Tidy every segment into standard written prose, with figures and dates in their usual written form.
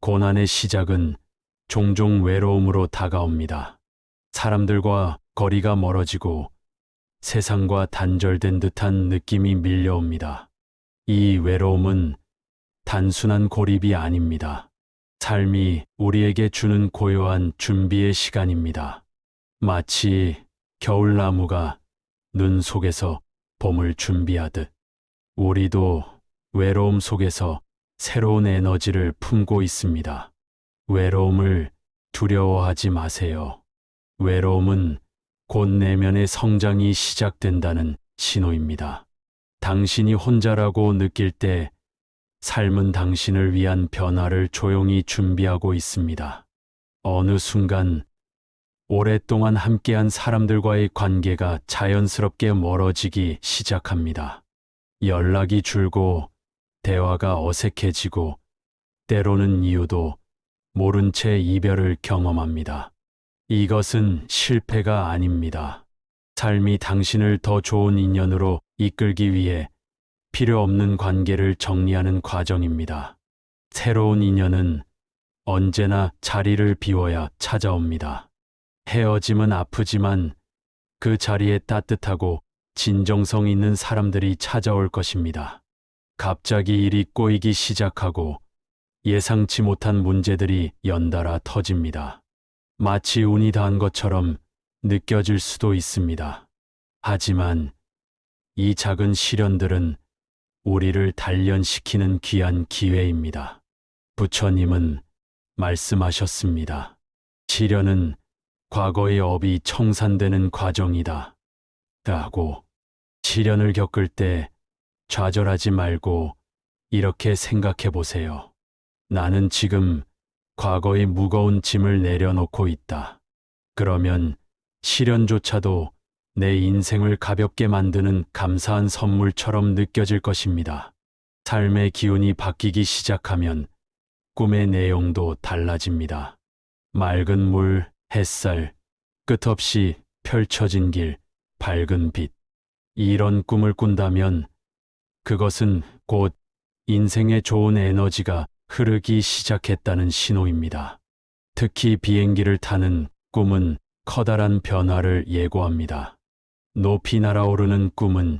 고난의 시작은 종종 외로움으로 다가옵니다. 사람들과 거리가 멀어지고 세상과 단절된 듯한 느낌이 밀려옵니다. 이 외로움은 단순한 고립이 아닙니다. 삶이 우리에게 주는 고요한 준비의 시간입니다. 마치 겨울나무가 눈 속에서 봄을 준비하듯 우리도 외로움 속에서 새로운 에너지를 품고 있습니다. 외로움을 두려워하지 마세요. 외로움은 곧 내면의 성장이 시작된다는 신호입니다. 당신이 혼자라고 느낄 때 삶은 당신을 위한 변화를 조용히 준비하고 있습니다. 어느 순간 오랫동안 함께한 사람들과의 관계가 자연스럽게 멀어지기 시작합니다. 연락이 줄고 대화가 어색해지고 때로는 이유도 모른 채 이별을 경험합니다. 이것은 실패가 아닙니다. 삶이 당신을 더 좋은 인연으로 이끌기 위해 필요 없는 관계를 정리하는 과정입니다. 새로운 인연은 언제나 자리를 비워야 찾아옵니다. 헤어짐은 아프지만 그 자리에 따뜻하고 진정성 있는 사람들이 찾아올 것입니다. 갑자기 일이 꼬이기 시작하고 예상치 못한 문제들이 연달아 터집니다. 마치 운이 닿은 것처럼 느껴질 수도 있습니다. 하지만 이 작은 시련들은 우리를 단련시키는 귀한 기회입니다. 부처님은 말씀하셨습니다. 시련은 과거의 업이 청산되는 과정이다. 라고. 시련을 겪을 때 좌절하지 말고 이렇게 생각해 보세요. 나는 지금 과거의 무거운 짐을 내려놓고 있다. 그러면 시련조차도 내 인생을 가볍게 만드는 감사한 선물처럼 느껴질 것입니다. 삶의 기운이 바뀌기 시작하면 꿈의 내용도 달라집니다. 맑은 물, 햇살, 끝없이 펼쳐진 길, 밝은 빛. 이런 꿈을 꾼다면 그것은 곧 인생의 좋은 에너지가 흐르기 시작했다는 신호입니다. 특히 비행기를 타는 꿈은 커다란 변화를 예고합니다. 높이 날아오르는 꿈은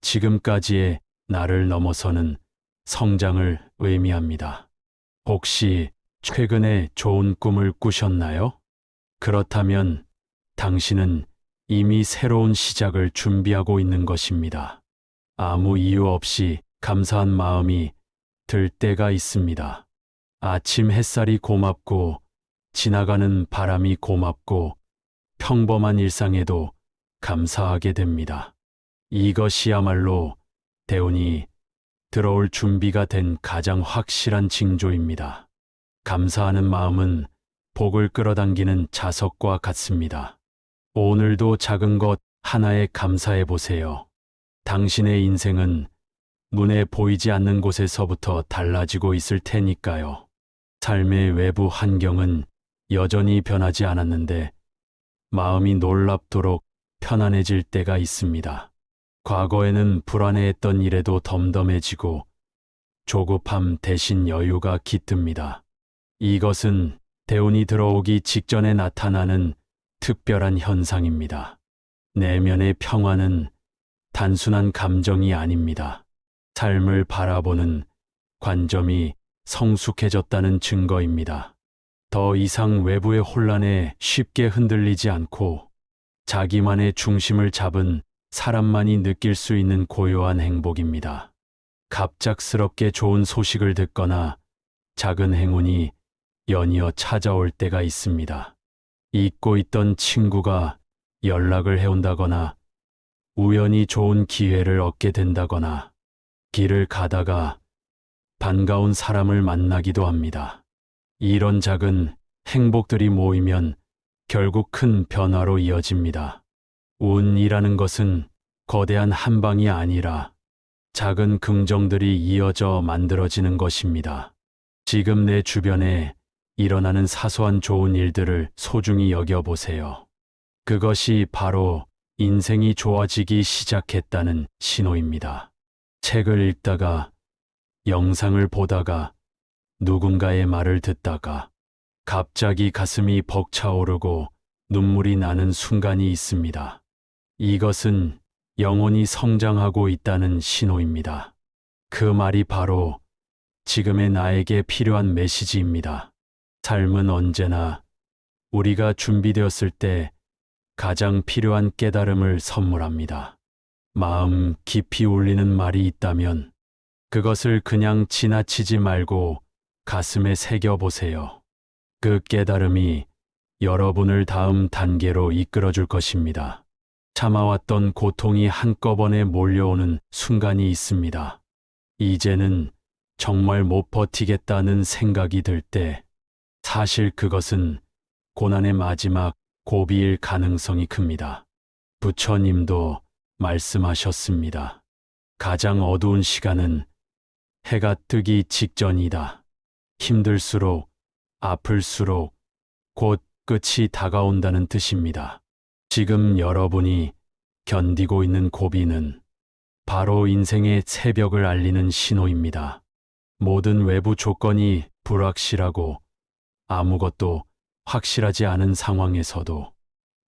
지금까지의 나를 넘어서는 성장을 의미합니다. 혹시 최근에 좋은 꿈을 꾸셨나요? 그렇다면 당신은 이미 새로운 시작을 준비하고 있는 것입니다. 아무 이유 없이 감사한 마음이 들 때가 있습니다. 아침 햇살이 고맙고 지나가는 바람이 고맙고 평범한 일상에도 감사하게 됩니다. 이것이야말로 대운이 들어올 준비가 된 가장 확실한 징조입니다. 감사하는 마음은 복을 끌어당기는 자석과 같습니다. 오늘도 작은 것 하나에 감사해 보세요. 당신의 인생은 눈에 보이지 않는 곳에서부터 달라지고 있을 테니까요. 삶의 외부 환경은 여전히 변하지 않았는데 마음이 놀랍도록 편안해질 때가 있습니다. 과거에는 불안해했던 일에도 덤덤해지고 조급함 대신 여유가 깃듭니다. 이것은 대운이 들어오기 직전에 나타나는 특별한 현상입니다. 내면의 평화는 단순한 감정이 아닙니다. 삶을 바라보는 관점이 성숙해졌다는 증거입니다. 더 이상 외부의 혼란에 쉽게 흔들리지 않고 자기만의 중심을 잡은 사람만이 느낄 수 있는 고요한 행복입니다. 갑작스럽게 좋은 소식을 듣거나 작은 행운이 연이어 찾아올 때가 있습니다. 잊고 있던 친구가 연락을 해온다거나 우연히 좋은 기회를 얻게 된다거나 길을 가다가 반가운 사람을 만나기도 합니다. 이런 작은 행복들이 모이면 결국 큰 변화로 이어집니다. 운이라는 것은 거대한 한 방이 아니라 작은 긍정들이 이어져 만들어지는 것입니다. 지금 내 주변에 일어나는 사소한 좋은 일들을 소중히 여겨보세요. 그것이 바로 인생이 좋아지기 시작했다는 신호입니다. 책을 읽다가, 영상을 보다가, 누군가의 말을 듣다가 갑자기 가슴이 벅차오르고 눈물이 나는 순간이 있습니다. 이것은 영혼이 성장하고 있다는 신호입니다. 그 말이 바로 지금의 나에게 필요한 메시지입니다. 삶은 언제나 우리가 준비되었을 때 가장 필요한 깨달음을 선물합니다. 마음 깊이 울리는 말이 있다면 그것을 그냥 지나치지 말고 가슴에 새겨보세요. 그 깨달음이 여러분을 다음 단계로 이끌어줄 것입니다. 참아왔던 고통이 한꺼번에 몰려오는 순간이 있습니다. 이제는 정말 못 버티겠다는 생각이 들 때, 사실 그것은 고난의 마지막 고비일 가능성이 큽니다. 부처님도 말씀하셨습니다. 가장 어두운 시간은 해가 뜨기 직전이다. 힘들수록, 아플수록 곧 끝이 다가온다는 뜻입니다. 지금 여러분이 견디고 있는 고비는 바로 인생의 새벽을 알리는 신호입니다. 모든 외부 조건이 불확실하고 아무것도 확실하지 않은 상황에서도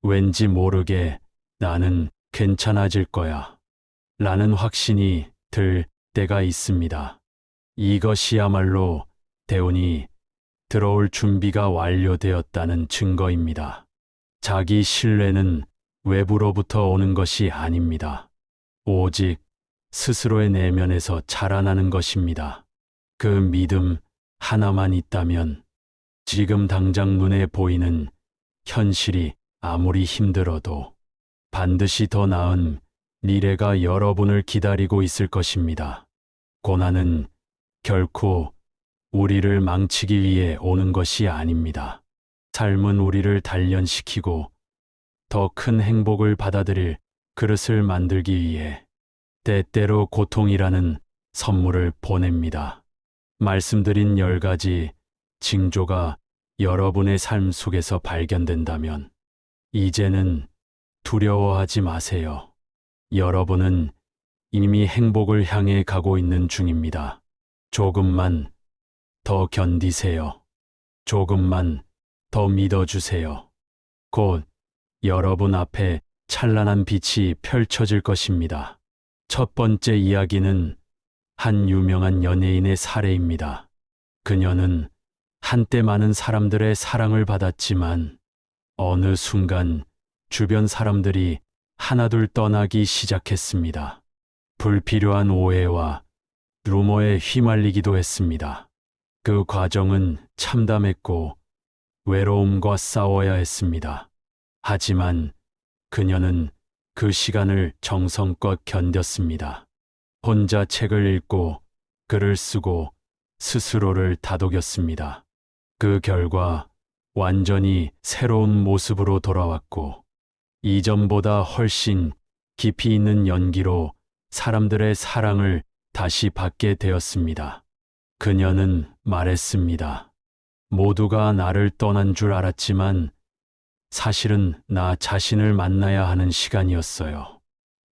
왠지 모르게 나는 괜찮아질 거야 라는 확신이 들 때가 있습니다. 이것이야말로 대운이 들어올 준비가 완료되었다는 증거입니다. 자기 신뢰는 외부로부터 오는 것이 아닙니다. 오직 스스로의 내면에서 자라나는 것입니다. 그 믿음 하나만 있다면 지금 당장 눈에 보이는 현실이 아무리 힘들어도 반드시 더 나은 미래가 여러분을 기다리고 있을 것입니다. 고난은 결코 우리를 망치기 위해 오는 것이 아닙니다. 삶은 우리를 단련시키고 더 큰 행복을 받아들일 그릇을 만들기 위해 때때로 고통이라는 선물을 보냅니다. 말씀드린 10가지 징조가 여러분의 삶 속에서 발견된다면 이제는 두려워하지 마세요. 여러분은 이미 행복을 향해 가고 있는 중입니다. 조금만 더 견디세요. 조금만 더 믿어주세요. 곧 여러분 앞에 찬란한 빛이 펼쳐질 것입니다. 첫 번째 이야기는 한 유명한 연예인의 사례입니다. 그녀는 한때 많은 사람들의 사랑을 받았지만 어느 순간 주변 사람들이 하나둘 떠나기 시작했습니다. 불필요한 오해와 루머에 휘말리기도 했습니다. 그 과정은 참담했고 외로움과 싸워야 했습니다. 하지만 그녀는 그 시간을 정성껏 견뎠습니다. 혼자 책을 읽고 글을 쓰고 스스로를 다독였습니다. 그 결과 완전히 새로운 모습으로 돌아왔고 이전보다 훨씬 깊이 있는 연기로 사람들의 사랑을 다시 받게 되었습니다. 그녀는 말했습니다. 모두가 나를 떠난 줄 알았지만 사실은 나 자신을 만나야 하는 시간이었어요.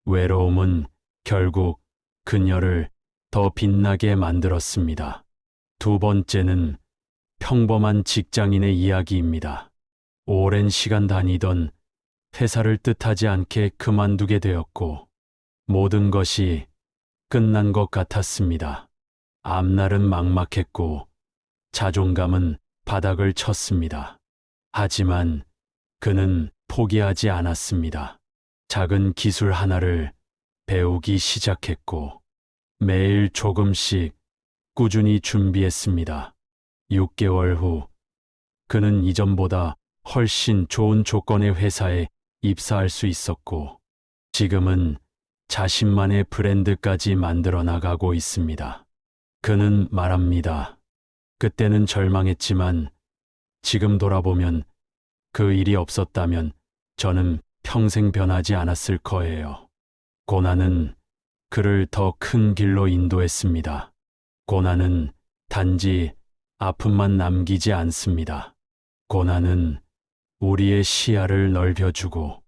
외로움은 결국 그녀를 더 빛나게 만들었습니다. 두 번째는 평범한 직장인의 이야기입니다. 오랜 시간 다니던 회사를 뜻하지 않게 그만두게 되었고 모든 것이 끝난 것 같았습니다. 앞날은 막막했고 자존감은 바닥을 쳤습니다. 하지만 그는 포기하지 않았습니다. 작은 기술 하나를 배우기 시작했고 매일 조금씩 꾸준히 준비했습니다. 6개월 후 그는 이전보다 훨씬 좋은 조건의 회사에 입사할 수 있었고 지금은 자신만의 브랜드까지 만들어 나가고 있습니다. 그는 말합니다. 그때는 절망했지만 지금 돌아보면 그 일이 없었다면 저는 평생 변하지 않았을 거예요. 고난은 그를 더 큰 길로 인도했습니다. 고난은 단지 아픔만 남기지 않습니다. 고난은 우리의 시야를 넓혀주고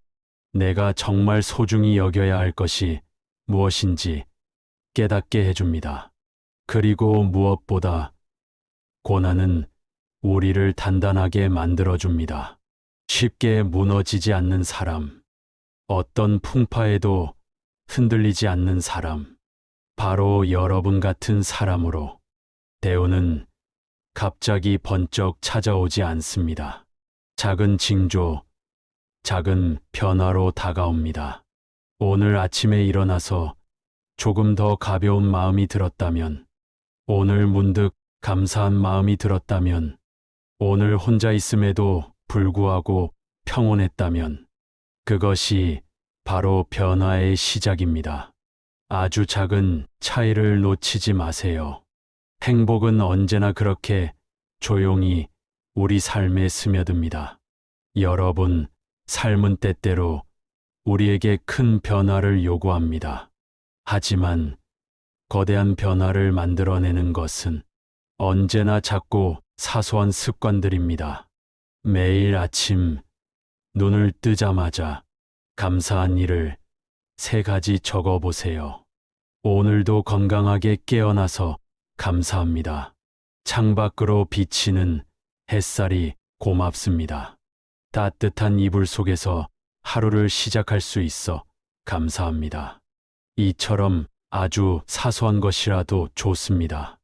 내가 정말 소중히 여겨야 할 것이 무엇인지 깨닫게 해줍니다. 그리고 무엇보다 고난은 우리를 단단하게 만들어줍니다. 쉽게 무너지지 않는 사람, 어떤 풍파에도 흔들리지 않는 사람, 바로 여러분 같은 사람으로 대우는 갑자기 번쩍 찾아오지 않습니다. 작은 징조, 작은 변화로 다가옵니다. 오늘 아침에 일어나서 조금 더 가벼운 마음이 들었다면, 오늘 문득 감사한 마음이 들었다면, 오늘 혼자 있음에도 불구하고 평온했다면, 그것이 바로 변화의 시작입니다. 아주 작은 차이를 놓치지 마세요. 행복은 언제나 그렇게 조용히 우리 삶에 스며듭니다. 여러분, 삶은 때때로 우리에게 큰 변화를 요구합니다. 하지만 거대한 변화를 만들어내는 것은 언제나 작고 사소한 습관들입니다. 매일 아침 눈을 뜨자마자 감사한 일을 3가지 적어 보세요. 오늘도 건강하게 깨어나서 감사합니다. 창밖으로 비치는 햇살이 고맙습니다. 따뜻한 이불 속에서 하루를 시작할 수 있어 감사합니다. 이처럼 아주 사소한 것이라도 좋습니다.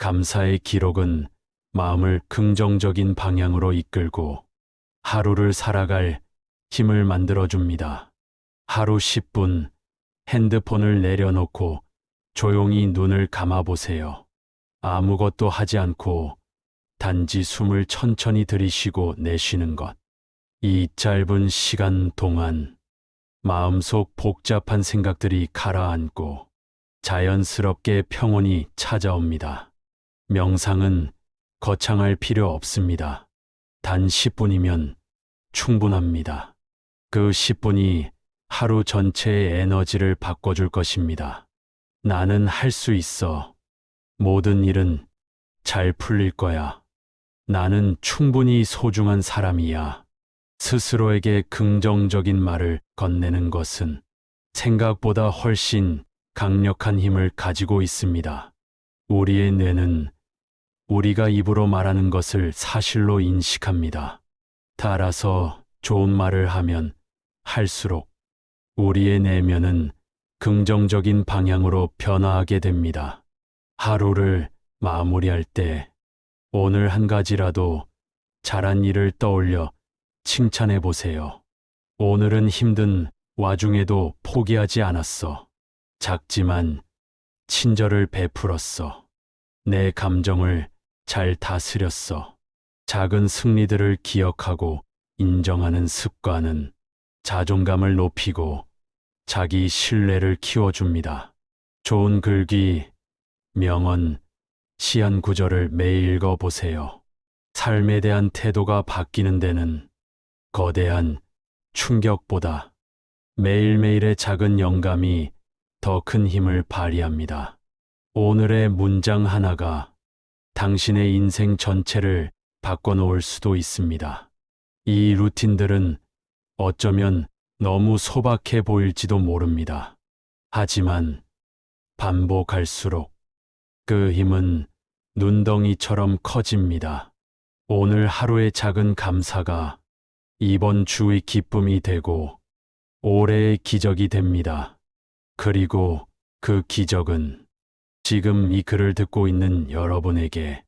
감사의 기록은 마음을 긍정적인 방향으로 이끌고 하루를 살아갈 힘을 만들어줍니다. 하루 10분 핸드폰을 내려놓고 조용히 눈을 감아보세요. 아무것도 하지 않고 단지 숨을 천천히 들이쉬고 내쉬는 것. 이 짧은 시간 동안 마음속 복잡한 생각들이 가라앉고 자연스럽게 평온이 찾아옵니다. 명상은 거창할 필요 없습니다. 단 10분이면 충분합니다. 그 10분이 하루 전체의 에너지를 바꿔줄 것입니다. 나는 할 수 있어. 모든 일은 잘 풀릴 거야. 나는 충분히 소중한 사람이야. 스스로에게 긍정적인 말을 건네는 것은 생각보다 훨씬 강력한 힘을 가지고 있습니다. 우리의 뇌는 우리가 입으로 말하는 것을 사실로 인식합니다. 따라서 좋은 말을 하면 할수록 우리의 내면은 긍정적인 방향으로 변화하게 됩니다. 하루를 마무리할 때 오늘 한 가지라도 잘한 일을 떠올려 칭찬해 보세요. 오늘은 힘든 와중에도 포기하지 않았어. 작지만 친절을 베풀었어. 내 감정을 잘 다스렸어. 작은 승리들을 기억하고 인정하는 습관은 자존감을 높이고 자기 신뢰를 키워줍니다. 좋은 글귀, 명언, 시한 구절을 매일 읽어보세요. 삶에 대한 태도가 바뀌는 데는 거대한 충격보다 매일매일의 작은 영감이 더 큰 힘을 발휘합니다. 오늘의 문장 하나가 당신의 인생 전체를 바꿔놓을 수도 있습니다. 이 루틴들은 어쩌면 너무 소박해 보일지도 모릅니다. 하지만 반복할수록 그 힘은 눈덩이처럼 커집니다. 오늘 하루의 작은 감사가 이번 주의 기쁨이 되고 올해의 기적이 됩니다. 그리고 그 기적은 지금 이 글을 듣고 있는 여러분에게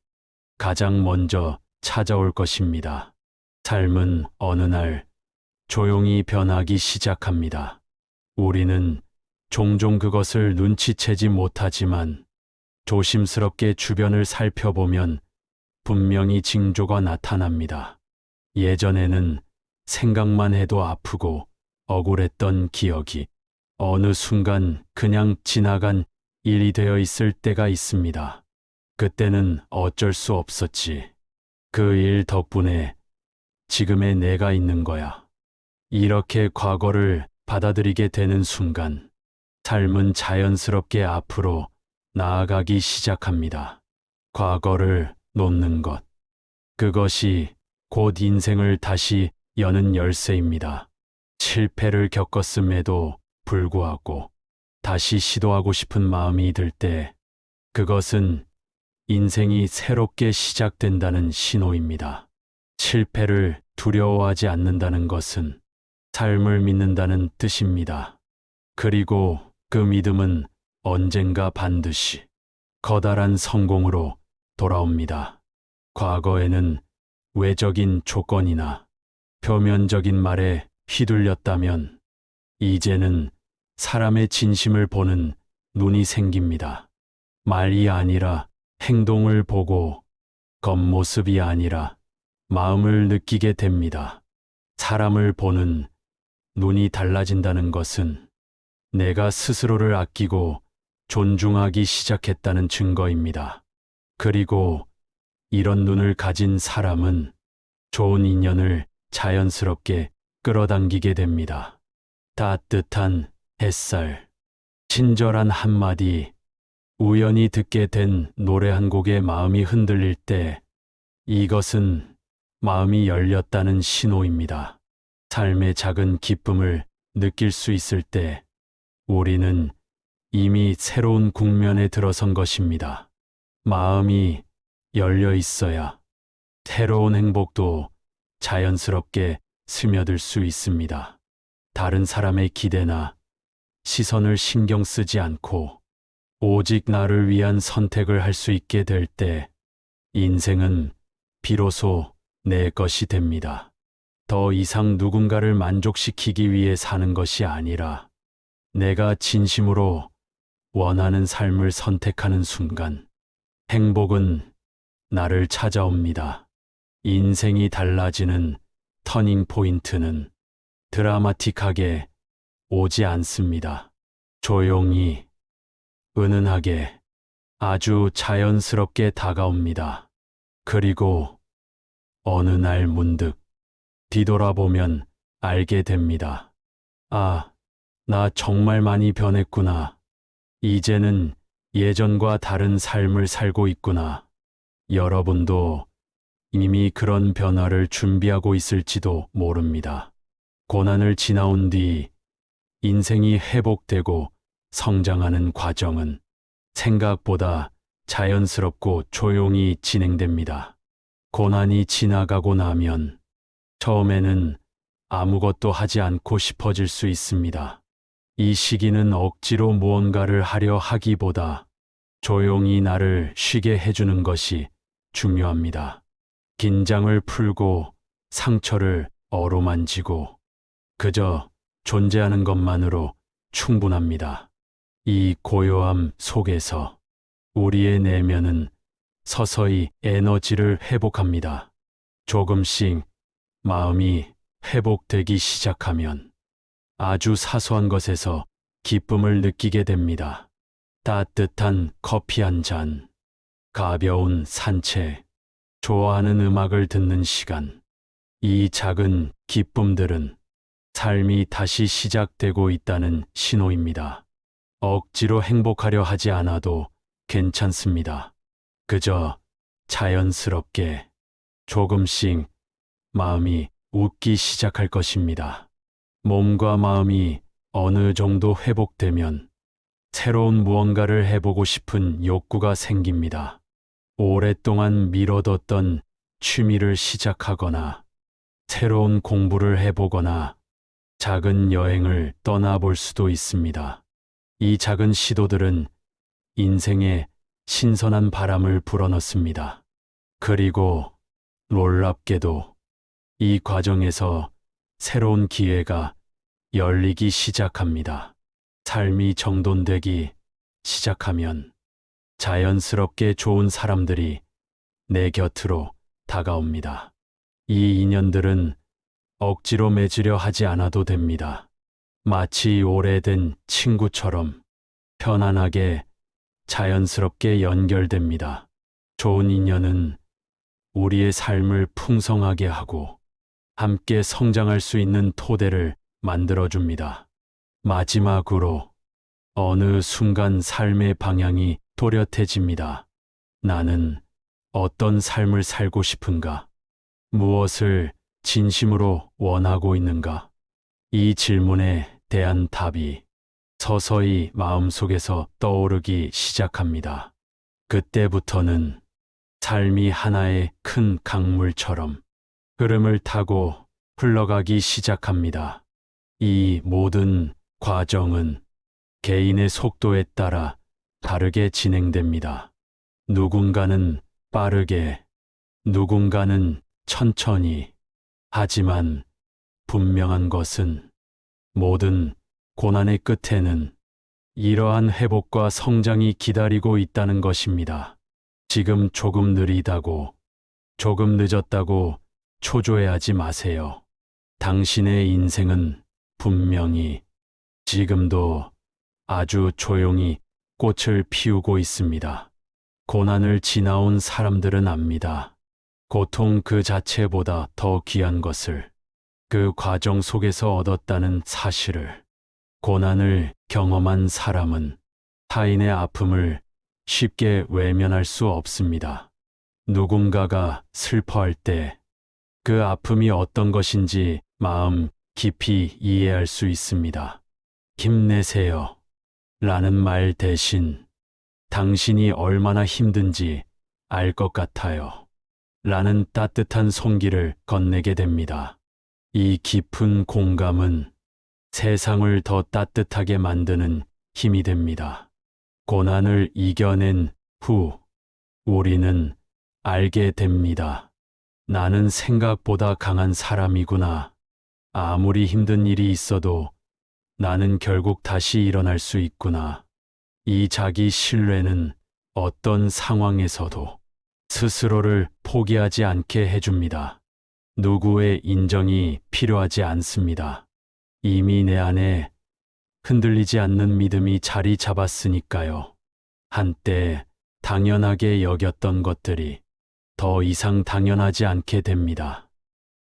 가장 먼저 찾아올 것입니다. 삶은 어느 날 조용히 변하기 시작합니다. 우리는 종종 그것을 눈치채지 못하지만 조심스럽게 주변을 살펴보면 분명히 징조가 나타납니다. 예전에는 생각만 해도 아프고 억울했던 기억이 어느 순간 그냥 지나간 일이 되어 있을 때가 있습니다. 그때는 어쩔 수 없었지. 그 일 덕분에 지금의 내가 있는 거야. 이렇게 과거를 받아들이게 되는 순간 삶은 자연스럽게 앞으로 나아가기 시작합니다. 과거를 놓는 것. 그것이 곧 인생을 다시 여는 열쇠입니다. 실패를 겪었음에도 불구하고 다시 시도하고 싶은 마음이 들 때 그것은 인생이 새롭게 시작된다는 신호입니다. 실패를 두려워하지 않는다는 것은 삶을 믿는다는 뜻입니다. 그리고 그 믿음은 언젠가 반드시 커다란 성공으로 돌아옵니다. 과거에는 외적인 조건이나 표면적인 말에 휘둘렸다면 이제는 사람의 진심을 보는 눈이 생깁니다. 말이 아니라 행동을 보고 겉모습이 아니라 마음을 느끼게 됩니다. 사람을 보는 눈이 달라진다는 것은 내가 스스로를 아끼고 존중하기 시작했다는 증거입니다. 그리고 이런 눈을 가진 사람은 좋은 인연을 자연스럽게 끌어당기게 됩니다. 따뜻한 햇살, 친절한 한마디, 우연히 듣게 된 노래 한 곡에 마음이 흔들릴 때 이것은 마음이 열렸다는 신호입니다. 삶의 작은 기쁨을 느낄 수 있을 때 우리는 이미 새로운 국면에 들어선 것입니다. 마음이 열려 있어야 새로운 행복도 자연스럽게 스며들 수 있습니다. 다른 사람의 기대나 시선을 신경 쓰지 않고 오직 나를 위한 선택을 할 수 있게 될 때 인생은 비로소 내 것이 됩니다. 더 이상 누군가를 만족시키기 위해 사는 것이 아니라 내가 진심으로 원하는 삶을 선택하는 순간 행복은 나를 찾아옵니다. 인생이 달라지는 터닝 포인트는 드라마틱하게 오지 않습니다. 조용히, 은은하게, 아주 자연스럽게 다가옵니다. 그리고 어느 날 문득 뒤돌아보면 알게 됩니다. 아, 나 정말 많이 변했구나. 이제는 예전과 다른 삶을 살고 있구나. 여러분도 이미 그런 변화를 준비하고 있을지도 모릅니다. 고난을 지나온 뒤 인생이 회복되고 성장하는 과정은 생각보다 자연스럽고 조용히 진행됩니다. 고난이 지나가고 나면 처음에는 아무것도 하지 않고 싶어질 수 있습니다. 이 시기는 억지로 무언가를 하려 하기보다 조용히 나를 쉬게 해주는 것이 중요합니다. 긴장을 풀고 상처를 어루만지고 그저 존재하는 것만으로 충분합니다. 이 고요함 속에서 우리의 내면은 서서히 에너지를 회복합니다. 조금씩 마음이 회복되기 시작하면 아주 사소한 것에서 기쁨을 느끼게 됩니다. 따뜻한 커피 한 잔, 가벼운 산책, 좋아하는 음악을 듣는 시간. 이 작은 기쁨들은 삶이 다시 시작되고 있다는 신호입니다. 억지로 행복하려 하지 않아도 괜찮습니다. 그저 자연스럽게 조금씩 마음이 웃기 시작할 것입니다. 몸과 마음이 어느 정도 회복되면 새로운 무언가를 해보고 싶은 욕구가 생깁니다. 오랫동안 미뤄뒀던 취미를 시작하거나 새로운 공부를 해보거나 작은 여행을 떠나볼 수도 있습니다. 이 작은 시도들은 인생에 신선한 바람을 불어넣습니다. 그리고 놀랍게도 이 과정에서 새로운 기회가 열리기 시작합니다. 삶이 정돈되기 시작하면 자연스럽게 좋은 사람들이 내 곁으로 다가옵니다. 이 인연들은 억지로 맺으려 하지 않아도 됩니다. 마치 오래된 친구처럼 편안하게 자연스럽게 연결됩니다. 좋은 인연은 우리의 삶을 풍성하게 하고 함께 성장할 수 있는 토대를 만들어줍니다. 마지막으로 어느 순간 삶의 방향이 또렷해집니다. 나는 어떤 삶을 살고 싶은가? 무엇을 진심으로 원하고 있는가? 이 질문에 대한 답이 서서히 마음속에서 떠오르기 시작합니다. 그때부터는 삶이 하나의 큰 강물처럼 흐름을 타고 흘러가기 시작합니다. 이 모든 과정은 개인의 속도에 따라 다르게 진행됩니다. 누군가는 빠르게, 누군가는 천천히. 하지만 분명한 것은 모든 고난의 끝에는 이러한 회복과 성장이 기다리고 있다는 것입니다. 지금 조금 느리다고, 조금 늦었다고 초조해하지 마세요. 당신의 인생은 분명히 지금도 아주 조용히 꽃을 피우고 있습니다. 고난을 지나온 사람들은 압니다. 고통 그 자체보다 더 귀한 것을 그 과정 속에서 얻었다는 사실을. 고난을 경험한 사람은 타인의 아픔을 쉽게 외면할 수 없습니다. 누군가가 슬퍼할 때 그 아픔이 어떤 것인지 마음 깊이 이해할 수 있습니다. 힘내세요. 라는 말 대신 당신이 얼마나 힘든지 알 것 같아요. 라는 따뜻한 손길을 건네게 됩니다. 이 깊은 공감은 세상을 더 따뜻하게 만드는 힘이 됩니다. 고난을 이겨낸 후 우리는 알게 됩니다. 나는 생각보다 강한 사람이구나. 아무리 힘든 일이 있어도 나는 결국 다시 일어날 수 있구나. 이 자기 신뢰는 어떤 상황에서도 스스로를 포기하지 않게 해줍니다. 누구의 인정이 필요하지 않습니다. 이미 내 안에 흔들리지 않는 믿음이 자리 잡았으니까요. 한때 당연하게 여겼던 것들이 더 이상 당연하지 않게 됩니다.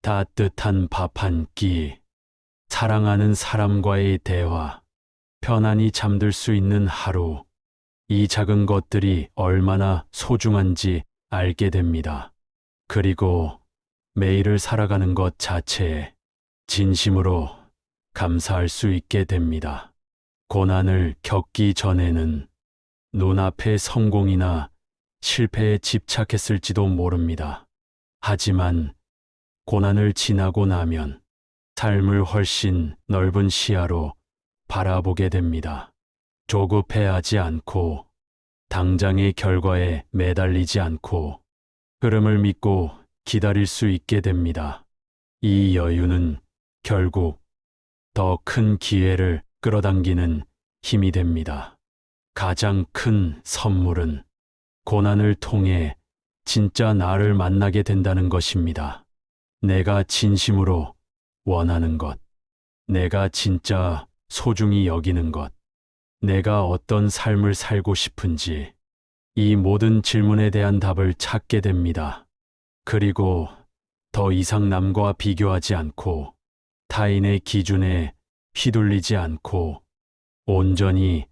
따뜻한 밥 한 끼, 사랑하는 사람과의 대화, 편안히 잠들 수 있는 하루, 이 작은 것들이 얼마나 소중한지 알게 됩니다. 그리고 매일을 살아가는 것 자체에 진심으로 감사할 수 있게 됩니다. 고난을 겪기 전에는 눈앞의 성공이나 실패에 집착했을지도 모릅니다. 하지만 고난을 지나고 나면 삶을 훨씬 넓은 시야로 바라보게 됩니다. 조급해하지 않고 당장의 결과에 매달리지 않고 흐름을 믿고 기다릴 수 있게 됩니다. 이 여유는 결국 더 큰 기회를 끌어당기는 힘이 됩니다. 가장 큰 선물은 고난을 통해 진짜 나를 만나게 된다는 것입니다. 내가 진심으로 원하는 것, 내가 진짜 소중히 여기는 것, 내가 어떤 삶을 살고 싶은지, 이 모든 질문에 대한 답을 찾게 됩니다. 그리고 더 이상 남과 비교하지 않고 타인의 기준에 휘둘리지 않고 온전히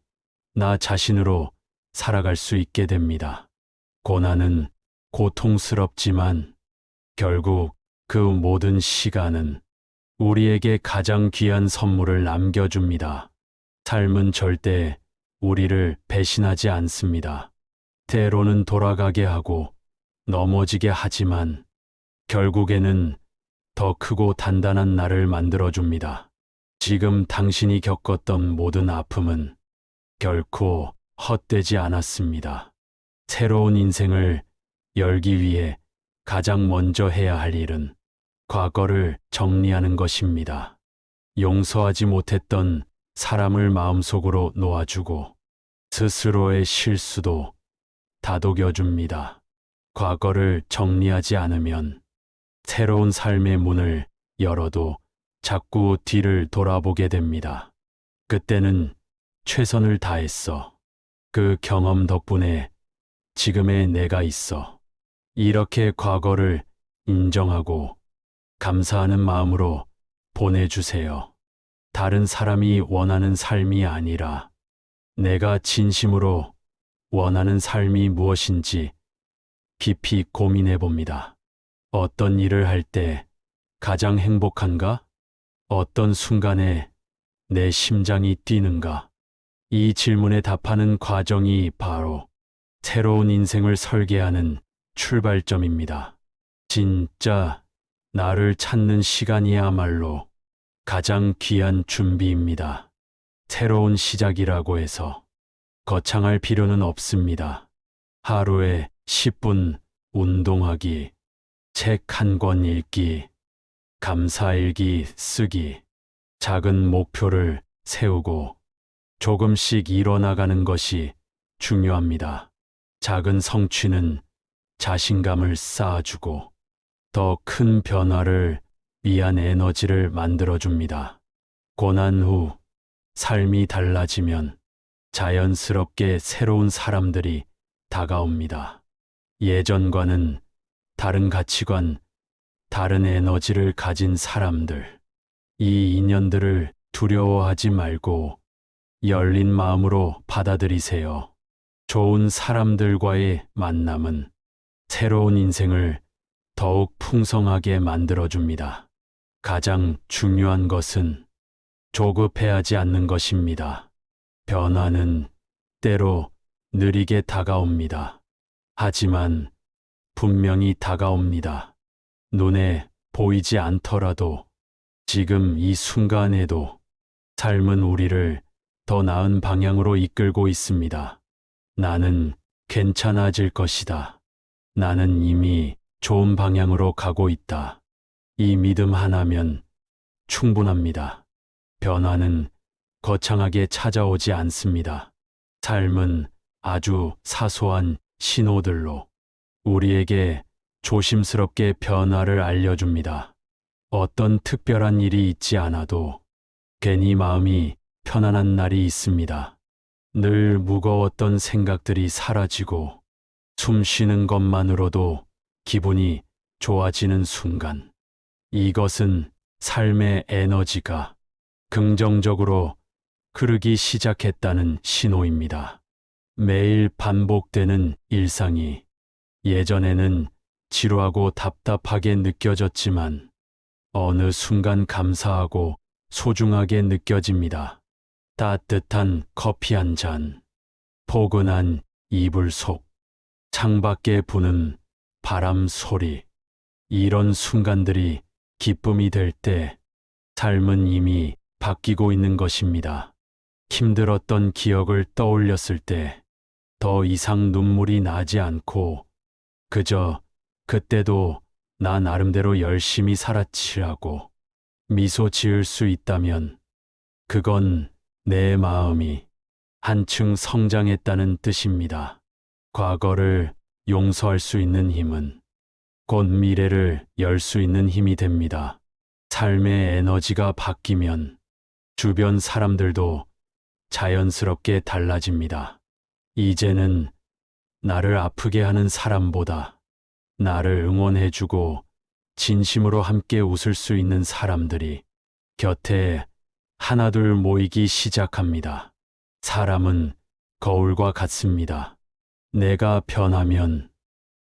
나 자신으로 살아갈 수 있게 됩니다. 고난은 고통스럽지만 결국 그 모든 시간은 우리에게 가장 귀한 선물을 남겨줍니다. 삶은 절대 우리를 배신하지 않습니다. 때로는 돌아가게 하고 넘어지게 하지만 결국에는 더 크고 단단한 나를 만들어줍니다. 지금 당신이 겪었던 모든 아픔은 결코 헛되지 않았습니다. 새로운 인생을 열기 위해 가장 먼저 해야 할 일은 과거를 정리하는 것입니다. 용서하지 못했던 사람을 마음속으로 놓아주고 스스로의 실수도 다독여줍니다. 과거를 정리하지 않으면 새로운 삶의 문을 열어도 자꾸 뒤를 돌아보게 됩니다. 그때는 최선을 다했어. 그 경험 덕분에 지금의 내가 있어. 이렇게 과거를 인정하고 감사하는 마음으로 보내주세요. 다른 사람이 원하는 삶이 아니라 내가 진심으로 원하는 삶이 무엇인지 깊이 고민해 봅니다. 어떤 일을 할 때 가장 행복한가? 어떤 순간에 내 심장이 뛰는가? 이 질문에 답하는 과정이 바로 새로운 인생을 설계하는 출발점입니다. 진짜 나를 찾는 시간이야말로 가장 귀한 준비입니다. 새로운 시작이라고 해서 거창할 필요는 없습니다. 하루에 10분 운동하기, 책 한 권 읽기, 감사일기 쓰기, 작은 목표를 세우고 조금씩 이뤄나가는 것이 중요합니다. 작은 성취는 자신감을 쌓아주고 더 큰 변화를 위한 에너지를 만들어줍니다. 고난 후 삶이 달라지면 자연스럽게 새로운 사람들이 다가옵니다. 예전과는 다른 가치관, 다른 에너지를 가진 사람들. 이 인연들을 두려워하지 말고 열린 마음으로 받아들이세요. 좋은 사람들과의 만남은 새로운 인생을 더욱 풍성하게 만들어줍니다. 가장 중요한 것은 조급해하지 않는 것입니다. 변화는 때로 느리게 다가옵니다. 하지만 분명히 다가옵니다. 눈에 보이지 않더라도 지금 이 순간에도 삶은 우리를 더 나은 방향으로 이끌고 있습니다. 나는 괜찮아질 것이다. 나는 이미 좋은 방향으로 가고 있다. 이 믿음 하나면 충분합니다. 변화는 거창하게 찾아오지 않습니다. 삶은 아주 사소한 신호들로 우리에게 조심스럽게 변화를 알려줍니다. 어떤 특별한 일이 있지 않아도 괜히 마음이 편안한 날이 있습니다. 늘 무거웠던 생각들이 사라지고 숨 쉬는 것만으로도 기분이 좋아지는 순간. 이것은 삶의 에너지가 긍정적으로 흐르기 시작했다는 신호입니다. 매일 반복되는 일상이 예전에는 지루하고 답답하게 느껴졌지만 어느 순간 감사하고 소중하게 느껴집니다. 따뜻한 커피 한 잔, 포근한 이불 속, 창밖에 부는 바람 소리. 이런 순간들이 기쁨이 될 때 삶은 이미 바뀌고 있는 것입니다. 힘들었던 기억을 떠올렸을 때 더 이상 눈물이 나지 않고 그저 그때도 나 나름대로 열심히 살았지라고 미소 지을 수 있다면 그건 내 마음이 한층 성장했다는 뜻입니다. 과거를 용서할 수 있는 힘은 곧 미래를 열 수 있는 힘이 됩니다. 삶의 에너지가 바뀌면 주변 사람들도 자연스럽게 달라집니다. 이제는 나를 아프게 하는 사람보다 나를 응원해주고 진심으로 함께 웃을 수 있는 사람들이 곁에 하나둘 모이기 시작합니다. 사람은 거울과 같습니다. 내가 변하면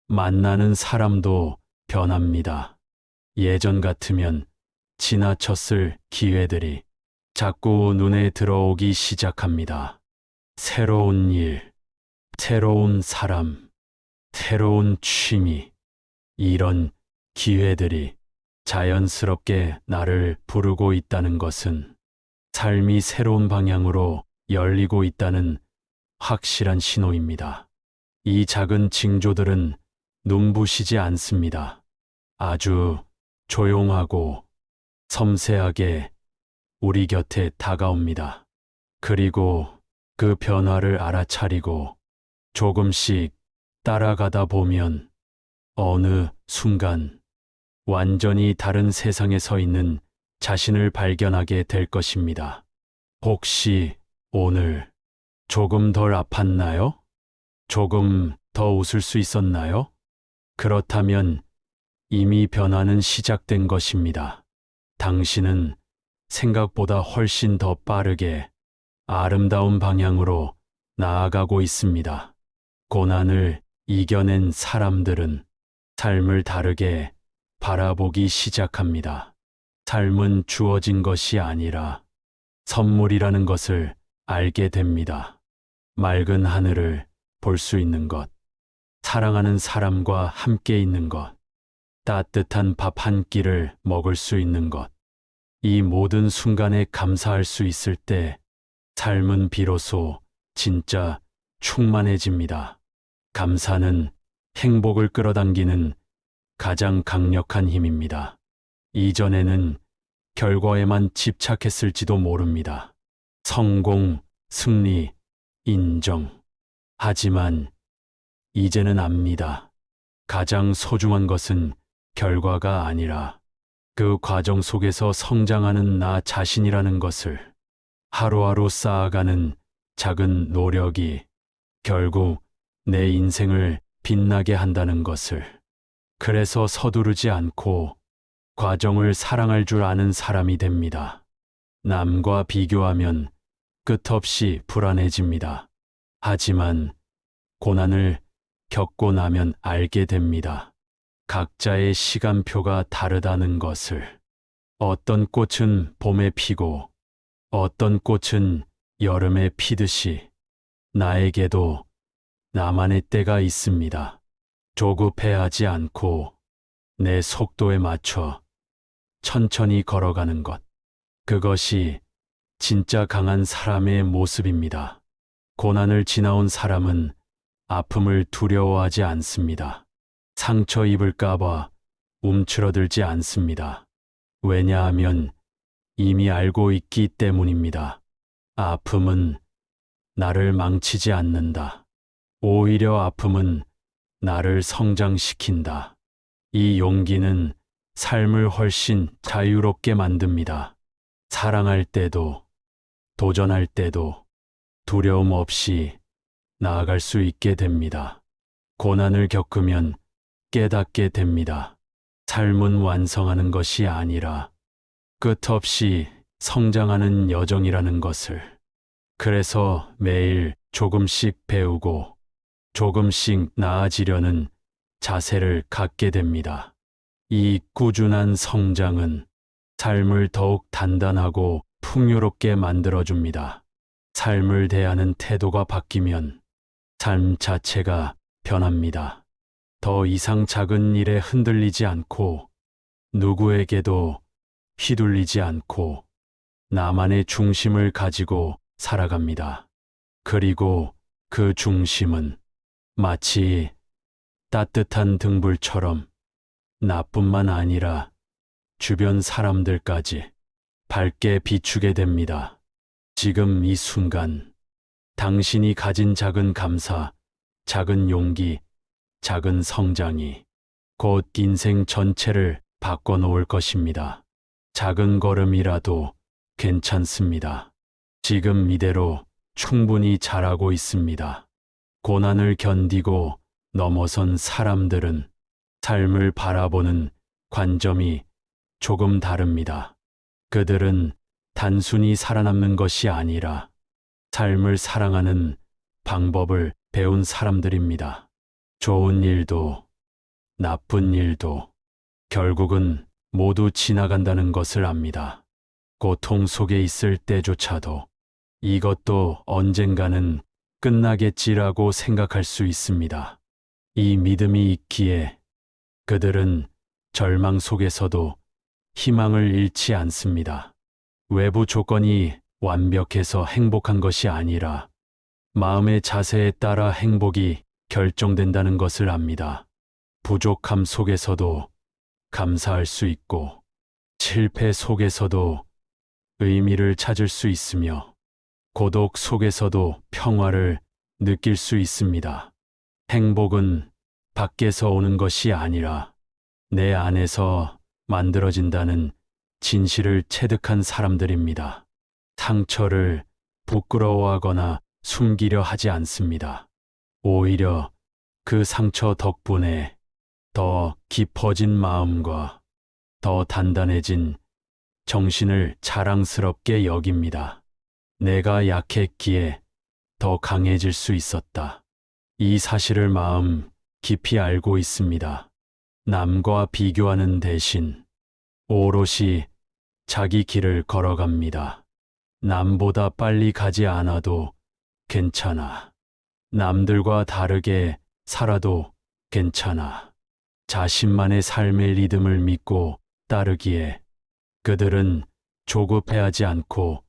만나는 사람도 변합니다. 예전 같으면 지나쳤을 기회들이 자꾸 눈에 들어오기 시작합니다. 새로운 일, 새로운 사람, 새로운 취미, 이런 기회들이 자연스럽게 나를 부르고 있다는 것은 삶이 새로운 방향으로 열리고 있다는 확실한 신호입니다. 이 작은 징조들은 눈부시지 않습니다. 아주 조용하고 섬세하게 우리 곁에 다가옵니다. 그리고 그 변화를 알아차리고 조금씩 따라가다 보면 어느 순간 완전히 다른 세상에 서 있는 자신을 발견하게 될 것입니다. 혹시 오늘 조금 덜 아팠나요? 조금 더 웃을 수 있었나요? 그렇다면 이미 변화는 시작된 것입니다. 당신은 생각보다 훨씬 더 빠르게 아름다운 방향으로 나아가고 있습니다. 고난을 이겨낸 사람들은 삶을 다르게 바라보기 시작합니다. 삶은 주어진 것이 아니라 선물이라는 것을 알게 됩니다. 맑은 하늘을 볼 수 있는 것, 사랑하는 사람과 함께 있는 것, 따뜻한 밥 한 끼를 먹을 수 있는 것, 이 모든 순간에 감사할 수 있을 때 삶은 비로소 진짜 충만해집니다. 감사는 행복을 끌어당기는 가장 강력한 힘입니다. 이전에는 결과에만 집착했을지도 모릅니다. 성공, 승리, 인정. 하지만 이제는 압니다. 가장 소중한 것은 결과가 아니라 그 과정 속에서 성장하는 나 자신이라는 것을, 하루하루 쌓아가는 작은 노력이 결국 내 인생을 빛나게 한다는 것을. 그래서 서두르지 않고 과정을 사랑할 줄 아는 사람이 됩니다. 남과 비교하면 끝없이 불안해집니다. 하지만 고난을 겪고 나면 알게 됩니다. 각자의 시간표가 다르다는 것을. 어떤 꽃은 봄에 피고 어떤 꽃은 여름에 피듯이 나에게도 나만의 때가 있습니다. 조급해하지 않고 내 속도에 맞춰 천천히 걸어가는 것. 그것이 진짜 강한 사람의 모습입니다. 고난을 지나온 사람은 아픔을 두려워하지 않습니다. 상처 입을까봐 움츠러들지 않습니다. 왜냐하면 이미 알고 있기 때문입니다. 아픔은 나를 망치지 않는다. 오히려 아픔은 나를 성장시킨다. 이 용기는 삶을 훨씬 자유롭게 만듭니다. 사랑할 때도, 도전할 때도 두려움 없이 나아갈 수 있게 됩니다. 고난을 겪으면 깨닫게 됩니다. 삶은 완성하는 것이 아니라 끝없이 성장하는 여정이라는 것을. 그래서 매일 조금씩 배우고 조금씩 나아지려는 자세를 갖게 됩니다. 이 꾸준한 성장은 삶을 더욱 단단하고 풍요롭게 만들어줍니다. 삶을 대하는 태도가 바뀌면 삶 자체가 변합니다. 더 이상 작은 일에 흔들리지 않고 누구에게도 휘둘리지 않고 나만의 중심을 가지고 살아갑니다. 그리고 그 중심은 마치 따뜻한 등불처럼 나뿐만 아니라 주변 사람들까지 밝게 비추게 됩니다. 지금 이 순간 당신이 가진 작은 감사, 작은 용기, 작은 성장이 곧 인생 전체를 바꿔놓을 것입니다. 작은 걸음이라도 괜찮습니다. 지금 이대로 충분히 잘하고 있습니다. 고난을 견디고 넘어선 사람들은 삶을 바라보는 관점이 조금 다릅니다. 그들은 단순히 살아남는 것이 아니라 삶을 사랑하는 방법을 배운 사람들입니다. 좋은 일도 나쁜 일도 결국은 모두 지나간다는 것을 압니다. 고통 속에 있을 때조차도 이것도 언젠가는 끝나겠지라고 생각할 수 있습니다. 이 믿음이 있기에 그들은 절망 속에서도 희망을 잃지 않습니다. 외부 조건이 완벽해서 행복한 것이 아니라 마음의 자세에 따라 행복이 결정된다는 것을 압니다. 부족함 속에서도 감사할 수 있고 실패 속에서도 의미를 찾을 수 있으며 고독 속에서도 평화를 느낄 수 있습니다. 행복은 밖에서 오는 것이 아니라 내 안에서 만들어진다는 진실을 체득한 사람들입니다. 상처를 부끄러워하거나 숨기려 하지 않습니다. 오히려 그 상처 덕분에 더 깊어진 마음과 더 단단해진 정신을 자랑스럽게 여깁니다. 내가 약했기에 더 강해질 수 있었다. 이 사실을 마음 깊이 알고 있습니다. 남과 비교하는 대신 오롯이 자기 길을 걸어갑니다. 남보다 빨리 가지 않아도 괜찮아. 남들과 다르게 살아도 괜찮아. 자신만의 삶의 리듬을 믿고 따르기에 그들은 조급해하지 않고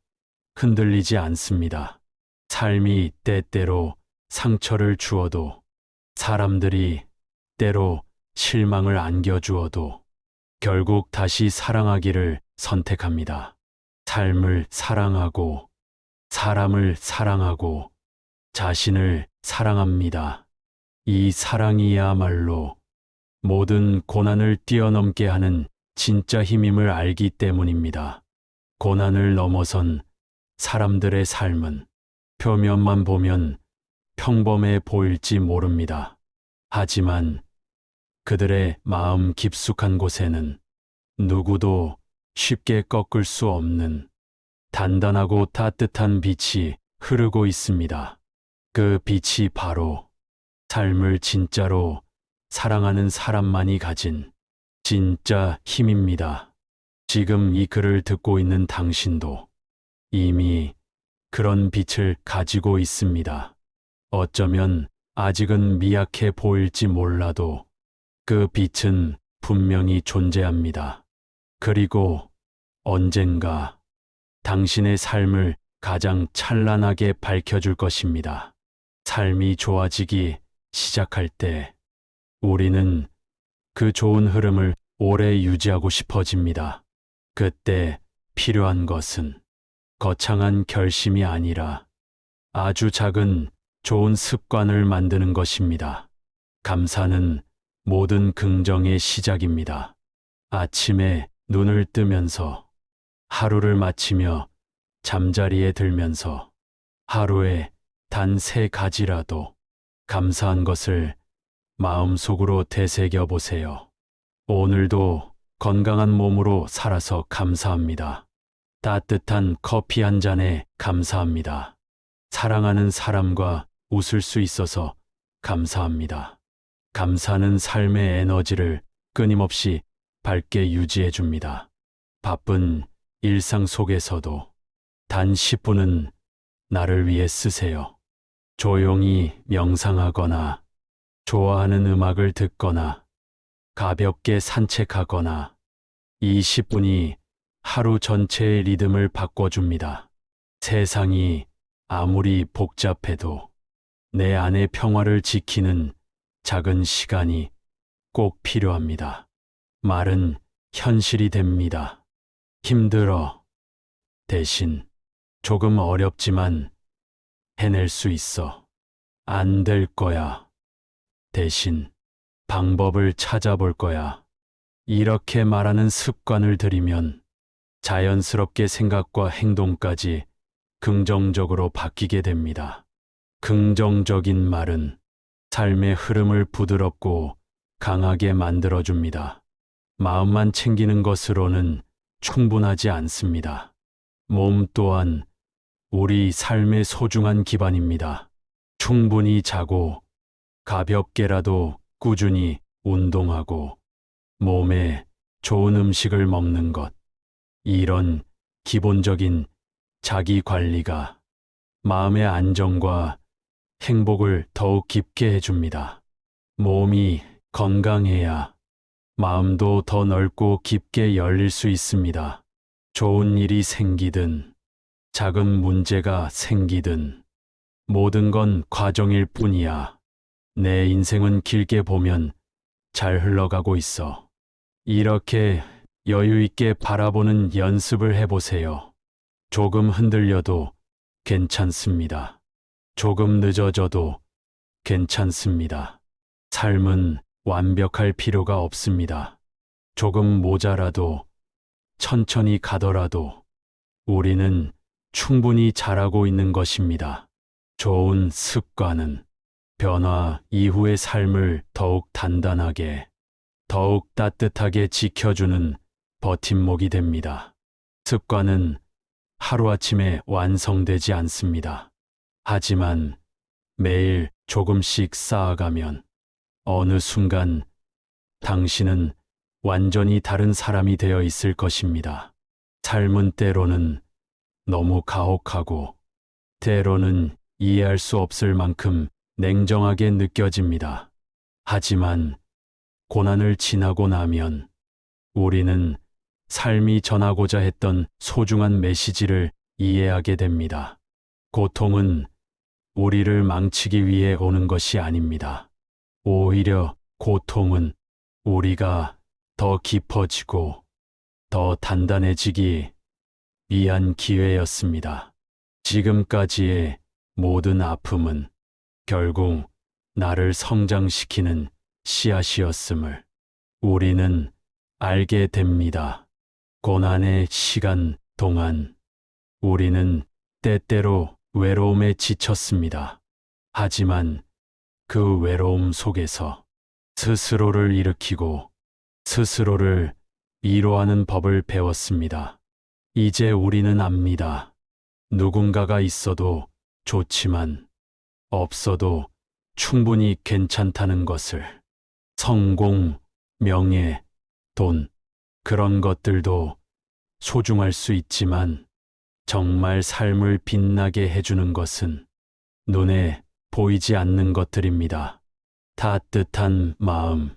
흔들리지 않습니다. 삶이 때때로 상처를 주어도, 사람들이 때로 실망을 안겨주어도 결국 다시 사랑하기를 선택합니다. 삶을 사랑하고, 사람을 사랑하고, 자신을 사랑합니다. 이 사랑이야말로 모든 고난을 뛰어넘게 하는 진짜 힘임을 알기 때문입니다. 고난을 넘어선 사람들의 삶은 표면만 보면 평범해 보일지 모릅니다. 하지만 그들의 마음 깊숙한 곳에는 누구도 쉽게 꺾을 수 없는 단단하고 따뜻한 빛이 흐르고 있습니다. 그 빛이 바로 삶을 진짜로 사랑하는 사람만이 가진 진짜 힘입니다. 지금 이 글을 듣고 있는 당신도 이미 그런 빛을 가지고 있습니다. 어쩌면 아직은 미약해 보일지 몰라도 그 빛은 분명히 존재합니다. 그리고 언젠가 당신의 삶을 가장 찬란하게 밝혀줄 것입니다. 삶이 좋아지기 시작할 때 우리는 그 좋은 흐름을 오래 유지하고 싶어집니다. 그때 필요한 것은 거창한 결심이 아니라 아주 작은 좋은 습관을 만드는 것입니다. 감사는 모든 긍정의 시작입니다. 아침에 눈을 뜨면서, 하루를 마치며 잠자리에 들면서 하루에 단 3가지라도 감사한 것을 마음속으로 되새겨 보세요. 오늘도 건강한 몸으로 살아서 감사합니다. 따뜻한 커피 한 잔에 감사합니다. 사랑하는 사람과 웃을 수 있어서 감사합니다. 감사는 삶의 에너지를 끊임없이 밝게 유지해 줍니다. 바쁜 일상 속에서도 단 10분은 나를 위해 쓰세요. 조용히 명상하거나, 좋아하는 음악을 듣거나, 가볍게 산책하거나, 이 10분이 하루 전체의 리듬을 바꿔줍니다. 세상이 아무리 복잡해도 내 안의 평화를 지키는 작은 시간이 꼭 필요합니다. 말은 현실이 됩니다. 힘들어. 대신 조금 어렵지만 해낼 수 있어. 안 될 거야. 대신 방법을 찾아볼 거야. 이렇게 말하는 습관을 들이면 자연스럽게 생각과 행동까지 긍정적으로 바뀌게 됩니다. 긍정적인 말은 삶의 흐름을 부드럽고 강하게 만들어줍니다. 마음만 챙기는 것으로는 충분하지 않습니다. 몸 또한 우리 삶의 소중한 기반입니다. 충분히 자고 가볍게라도 꾸준히 운동하고 몸에 좋은 음식을 먹는 것, 이런 기본적인 자기 관리가 마음의 안정과 행복을 더욱 깊게 해줍니다. 몸이 건강해야 마음도 더 넓고 깊게 열릴 수 있습니다. 좋은 일이 생기든 작은 문제가 생기든 모든 건 과정일 뿐이야. 내 인생은 길게 보면 잘 흘러가고 있어. 이렇게 여유 있게 바라보는 연습을 해보세요. 조금 흔들려도 괜찮습니다. 조금 늦어져도 괜찮습니다. 삶은 완벽할 필요가 없습니다. 조금 모자라도, 천천히 가더라도 우리는 충분히 잘하고 있는 것입니다. 좋은 습관은 변화 이후의 삶을 더욱 단단하게, 더욱 따뜻하게 지켜주는 버팀목이 됩니다. 습관은 하루아침에 완성되지 않습니다. 하지만 매일 조금씩 쌓아가면 어느 순간 당신은 완전히 다른 사람이 되어 있을 것입니다. 삶은 때로는 너무 가혹하고, 때로는 이해할 수 없을 만큼 냉정하게 느껴집니다. 하지만 고난을 지나고 나면 우리는 삶이 전하고자 했던 소중한 메시지를 이해하게 됩니다. 고통은 우리를 망치기 위해 오는 것이 아닙니다. 오히려 고통은 우리가 더 깊어지고 더 단단해지기 위한 기회였습니다. 지금까지의 모든 아픔은 결국 나를 성장시키는 씨앗이었음을 우리는 알게 됩니다. 고난의 시간 동안 우리는 때때로 외로움에 지쳤습니다. 하지만 그 외로움 속에서 스스로를 일으키고 스스로를 위로하는 법을 배웠습니다. 이제 우리는 압니다. 누군가가 있어도 좋지만 없어도 충분히 괜찮다는 것을. 성공, 명예, 돈, 그런 것들도 소중할 수 있지만 정말 삶을 빛나게 해주는 것은 눈에 보이지 않는 것들입니다. 따뜻한 마음,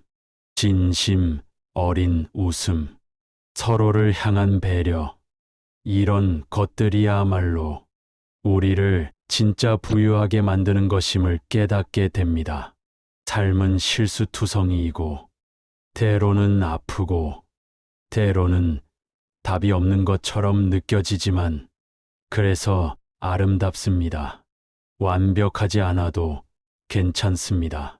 진심, 어린 웃음, 서로를 향한 배려, 이런 것들이야말로 우리를 진짜 부유하게 만드는 것임을 깨닫게 됩니다. 삶은 실수투성이이고 때로는 아프고 때로는 답이 없는 것처럼 느껴지지만 그래서 아름답습니다. 완벽하지 않아도 괜찮습니다.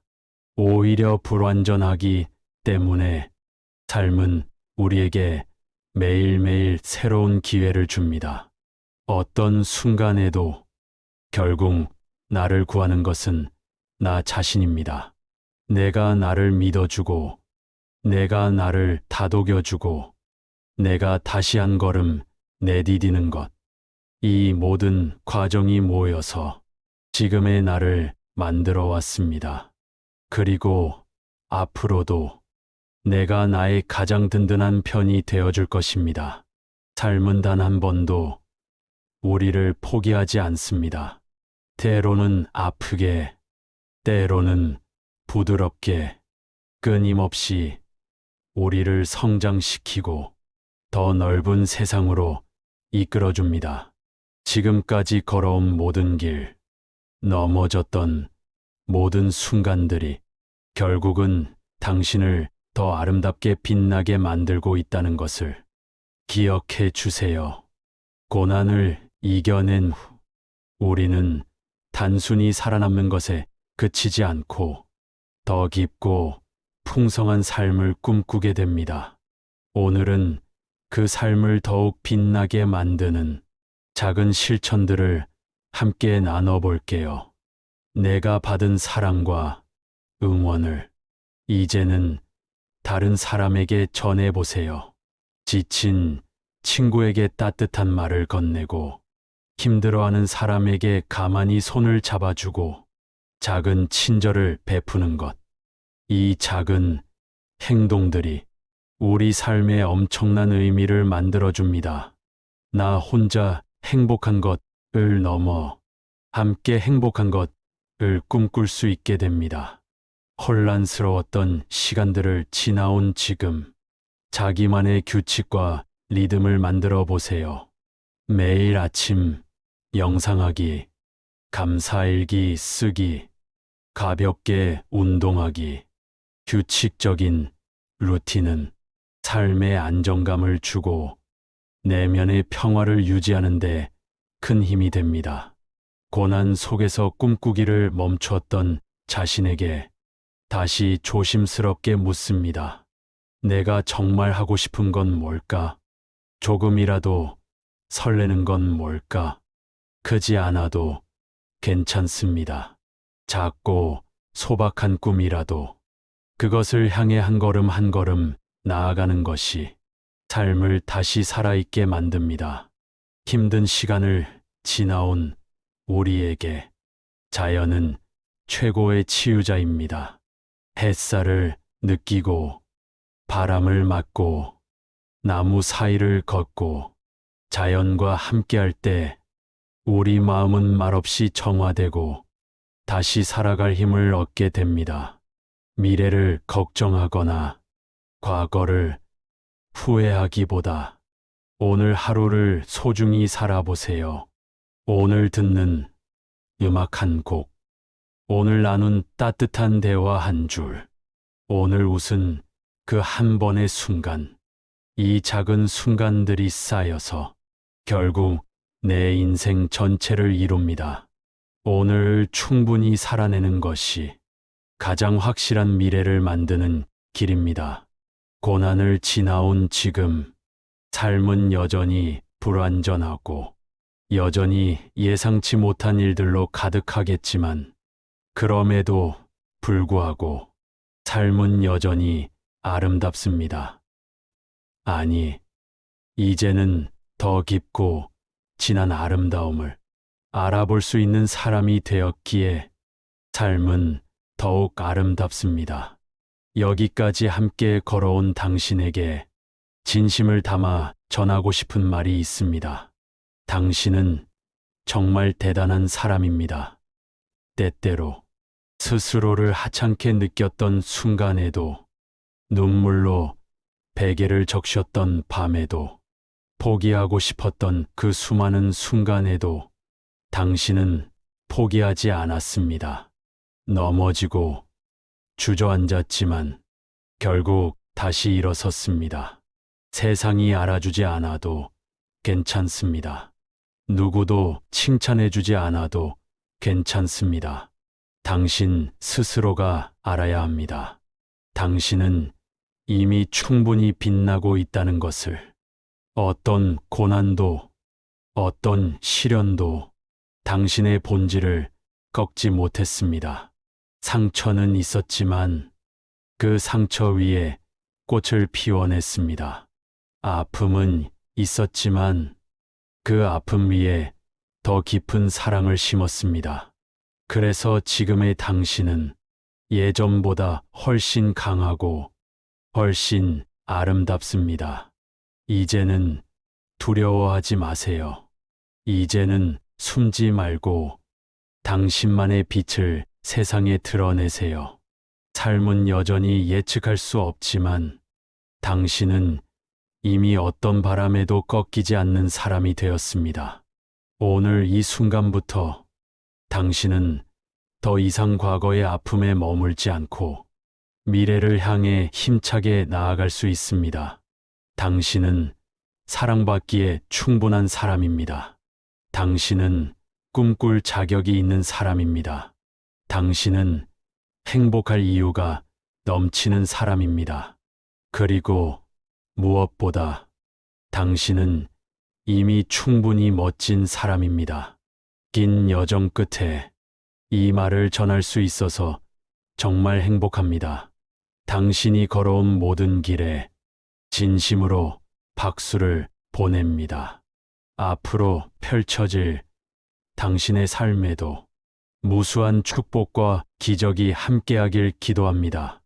오히려 불완전하기 때문에 삶은 우리에게 매일매일 새로운 기회를 줍니다. 어떤 순간에도 결국 나를 구하는 것은 나 자신입니다. 내가 나를 믿어주고, 내가 나를 다독여주고, 내가 다시 한 걸음 내디디는 것. 이 모든 과정이 모여서 지금의 나를 만들어 왔습니다. 그리고 앞으로도 내가 나의 가장 든든한 편이 되어줄 것입니다. 삶은 단 한 번도 우리를 포기하지 않습니다. 때로는 아프게, 때로는 부드럽게, 끊임없이 우리를 성장시키고 더 넓은 세상으로 이끌어줍니다. 지금까지 걸어온 모든 길, 넘어졌던 모든 순간들이 결국은 당신을 더 아름답게 빛나게 만들고 있다는 것을 기억해 주세요. 고난을 이겨낸 후 우리는 단순히 살아남는 것에 그치지 않고 더 깊고 풍성한 삶을 꿈꾸게 됩니다. 오늘은 그 삶을 더욱 빛나게 만드는 작은 실천들을 함께 나눠볼게요. 내가 받은 사랑과 응원을 이제는 다른 사람에게 전해보세요. 지친 친구에게 따뜻한 말을 건네고 힘들어하는 사람에게 가만히 손을 잡아주고 작은 친절을 베푸는 것. 이 작은 행동들이 우리 삶에 엄청난 의미를 만들어줍니다. 나 혼자 행복한 것을 넘어 함께 행복한 것을 꿈꿀 수 있게 됩니다. 혼란스러웠던 시간들을 지나온 지금 자기만의 규칙과 리듬을 만들어 보세요. 매일 아침 명상하기, 감사일기 쓰기, 가볍게 운동하기, 규칙적인 루틴은 삶의 안정감을 주고 내면의 평화를 유지하는 데 큰 힘이 됩니다. 고난 속에서 꿈꾸기를 멈췄던 자신에게 다시 조심스럽게 묻습니다. 내가 정말 하고 싶은 건 뭘까? 조금이라도 설레는 건 뭘까? 크지 않아도 괜찮습니다. 작고 소박한 꿈이라도 그것을 향해 한 걸음 한 걸음 나아가는 것이 삶을 다시 살아있게 만듭니다. 힘든 시간을 지나온 우리에게 자연은 최고의 치유자입니다. 햇살을 느끼고 바람을 맞고 나무 사이를 걷고 자연과 함께할 때 우리 마음은 말없이 정화되고 다시 살아갈 힘을 얻게 됩니다. 미래를 걱정하거나 과거를 후회하기보다 오늘 하루를 소중히 살아보세요. 오늘 듣는 음악 한 곡, 오늘 나눈 따뜻한 대화 한 줄, 오늘 웃은 그 한 번의 순간, 이 작은 순간들이 쌓여서 결국 내 인생 전체를 이룹니다. 오늘 충분히 살아내는 것이 가장 확실한 미래를 만드는 길입니다. 고난을 지나온 지금, 삶은 여전히 불완전하고 여전히 예상치 못한 일들로 가득하겠지만, 그럼에도 불구하고 삶은 여전히 아름답습니다. 아니, 이제는 더 깊고 진한 아름다움을 알아볼 수 있는 사람이 되었기에 삶은 더욱 아름답습니다. 여기까지 함께 걸어온 당신에게 진심을 담아 전하고 싶은 말이 있습니다. 당신은 정말 대단한 사람입니다. 때때로 스스로를 하찮게 느꼈던 순간에도, 눈물로 베개를 적셨던 밤에도, 포기하고 싶었던 그 수많은 순간에도 당신은 포기하지 않았습니다. 넘어지고 주저앉았지만 결국 다시 일어섰습니다. 세상이 알아주지 않아도 괜찮습니다. 누구도 칭찬해주지 않아도 괜찮습니다. 당신 스스로가 알아야 합니다. 당신은 이미 충분히 빛나고 있다는 것을. 어떤 고난도, 어떤 시련도 당신의 본질을 꺾지 못했습니다. 상처는 있었지만 그 상처 위에 꽃을 피워냈습니다. 아픔은 있었지만 그 아픔 위에 더 깊은 사랑을 심었습니다. 그래서 지금의 당신은 예전보다 훨씬 강하고 훨씬 아름답습니다. 이제는 두려워하지 마세요. 이제는 숨지 말고 당신만의 빛을 세상에 드러내세요. 삶은 여전히 예측할 수 없지만 당신은 이미 어떤 바람에도 꺾이지 않는 사람이 되었습니다. 오늘 이 순간부터 당신은 더 이상 과거의 아픔에 머물지 않고 미래를 향해 힘차게 나아갈 수 있습니다. 당신은 사랑받기에 충분한 사람입니다. 당신은 꿈꿀 자격이 있는 사람입니다. 당신은 행복할 이유가 넘치는 사람입니다. 그리고 무엇보다 당신은 이미 충분히 멋진 사람입니다. 긴 여정 끝에 이 말을 전할 수 있어서 정말 행복합니다. 당신이 걸어온 모든 길에 진심으로 박수를 보냅니다. 앞으로 펼쳐질 당신의 삶에도 무수한 축복과 기적이 함께하길 기도합니다.